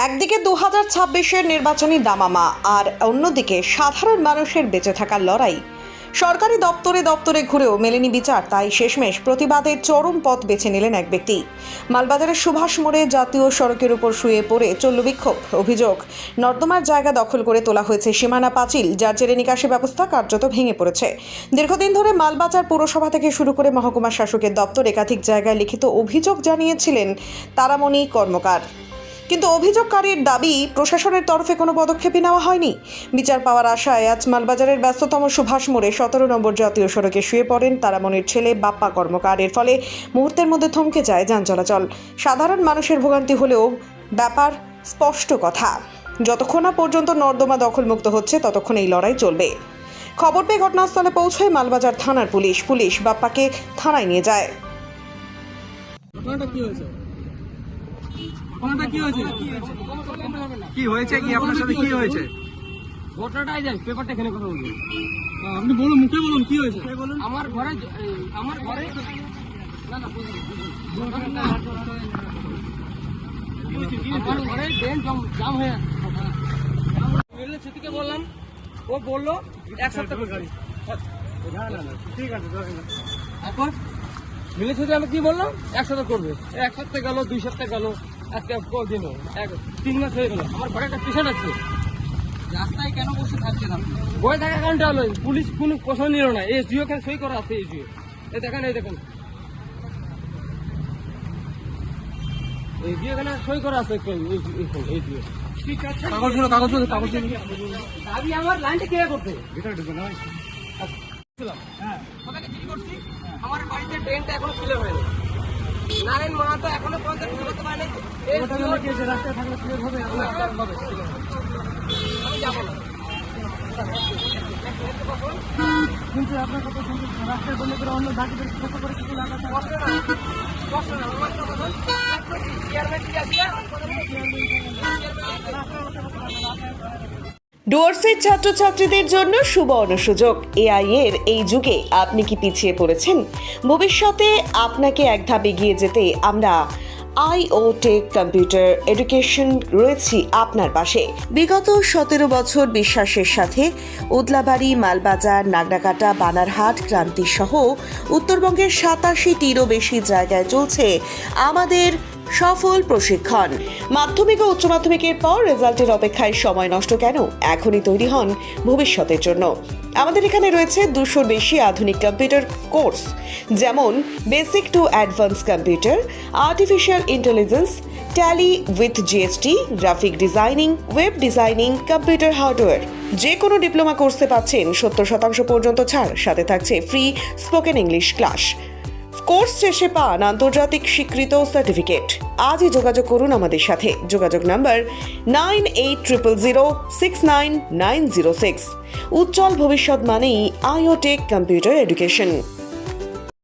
একদিকে 2026-এর নির্বাচনী দামামা আর অন্যদিকে সাধারণ মানুষের বেঁচে থাকার লড়াই। সরকারি দপ্তরে দপ্তরে ঘুরেও মেলেনি বিচার, তাই শেষমেশ প্রতিবাদের চরম পথ বেছে নিলেন এক ব্যক্তি। মালবাজারের সুভাষ মোড়ে জাতীয় সড়কের উপর শুয়ে পড়ে চলল বিক্ষোভ। অভিযোগ, নর্দমার জায়গা দখল করে তোলা হয়েছে সীমানা পাঁচিল, যার জেরে নিকাশি ব্যবস্থা কার্যত ভেঙে পড়েছে। দীর্ঘদিন ধরে মালবাজার পুরসভা থেকে শুরু করে মহকুমা শাসকের দপ্তর একাধিক জায়গায় লিখিত অভিযোগ জানিয়েছিলেন তারামণি কর্মকার, কিন্তু অভিযোগকারীর দাবি প্রশাসনের তরফে কোনো পদক্ষেপই নেওয়া হয়নি। বিচার পাওয়ার আশায় আজ মালবাজারের ব্যস্ততম সুভাষ মোড়ে 17 নম্বর জাতীয় সড়কে শুয়ে পড়েন তারামণির ছেলে বাপ্পা কর্মকার। এর ফলে মুহূর্তের মধ্যে থমকে যায় যান চলাচল। সাধারণ মানুষের ভোগান্তি হলেও ব্যাপার স্পষ্ট কথা, যতক্ষণ না পর্যন্ত নর্দমা দখলমুক্ত হচ্ছে ততক্ষণ এই লড়াই চলবে। খবর পেয়ে ঘটনাস্থলে পৌঁছয় মালবাজার থানার পুলিশ বাপ্পাকে থানায় নিয়ে যায়। কি হয়েছে কি আপনার সাথে কি হয়েছে? ঘটনাটাই যাই পেপারটা এখানে কথা বলবো। আপনি বলুন, মুখে বলুন কি হয়েছে। আমার ঘরে না না আমার ঘরে ট্রেন জাম হয়ে স্মৃতিকে বললাম, ও বললো এক সপ্তাহ করে ঠিক আছে। এখন মিলে সাথে আমি কি বললাম, এক সপ্তাহ করবে। এক সপ্তাহ গেল, 2 সপ্তাহ গেল, আজকে কদিন 3 মাস হয়ে গেল। আমার ঘরে একটা পেশেন্ট আছে। রাস্তায় কেন বসে থাকছেন আপনি? বয়ে থাকার কারণটা হলো পুলিশ কোনো প্রশ্ন নিল না। এই জিও এখানে সই করা আছে। এই জিও এই দেখেন এই জিও এখানে সই করা আছে। এই জিও কাগজগুলো দাবি আমার লাইনটা কে করতে আমার বাড়িতে ট্রেনটা এখনো ক্লিয়ার হয়নি। নারায়ণ মাহাতো এখনো পর্যন্ত করতে পারেনি। রাস্তায় থাকলে ক্লিয়ার হবে। আমি যাবো না। কিন্তু আপনার কথা শুনতে রাস্তায় বন্ধ করে অন্য বাকিদের কত করে কিছু লাগাতে কষ্ট না আমার তো কথা চেয়ারম্যান ঠিক আছে। ডুয়ার্সের ছাত্রছাত্রীদের জন্য সুবর্ণ সুযোগ। এআই এর এই যুগে আপনি কি পিছিয়ে পড়েছেন? ভবিষ্যতে আপনাকে এক ধাপ এগিয়ে যেতে আমরা IO টেক কম্পিউটার এডুকেশন রয়েছি আপনার পাশে। বিগত 17 বছর বিশ্বাসের সাথে উদলাবাড়ি, মালবাজার, নাগরাকাটা, বানারহাট, ক্রান্তি সহ উত্তরবঙ্গের 87টিরও বেশি জায়গায় চলছে আমাদের সফল প্রশিক্ষণ। মাধ্যমিক ও উচ্চ মাধ্যমিকের পর রেজাল্টের অপেক্ষায় সময় নষ্ট কেন? এখনই তৈরি হন ভবিষ্যতের জন্য। আমাদের এখানে রয়েছে 200-র বেশি আধুনিক কম্পিউটার কোর্স, যেমন basic to advance computer, artificial intelligence, tally with GST, graphic designing, web designing, computer hardware. যে কোনো ডিপ্লোমা কোর্সে পাচ্ছেন 70% পর্যন্ত ছাড়, সাথে থাকছে free spoken English class. Course শেষে পান আন্তর্জাতিক স্বীকৃত সার্টিফিকেট। আজই যোগাযোগ করুন আমাদের সাথে। যোগাযোগ নাম্বার 9800069906। উজ্জ্বল ভবিষ্যৎ মানেই IO টেক কম্পিউটার এডুকেশন।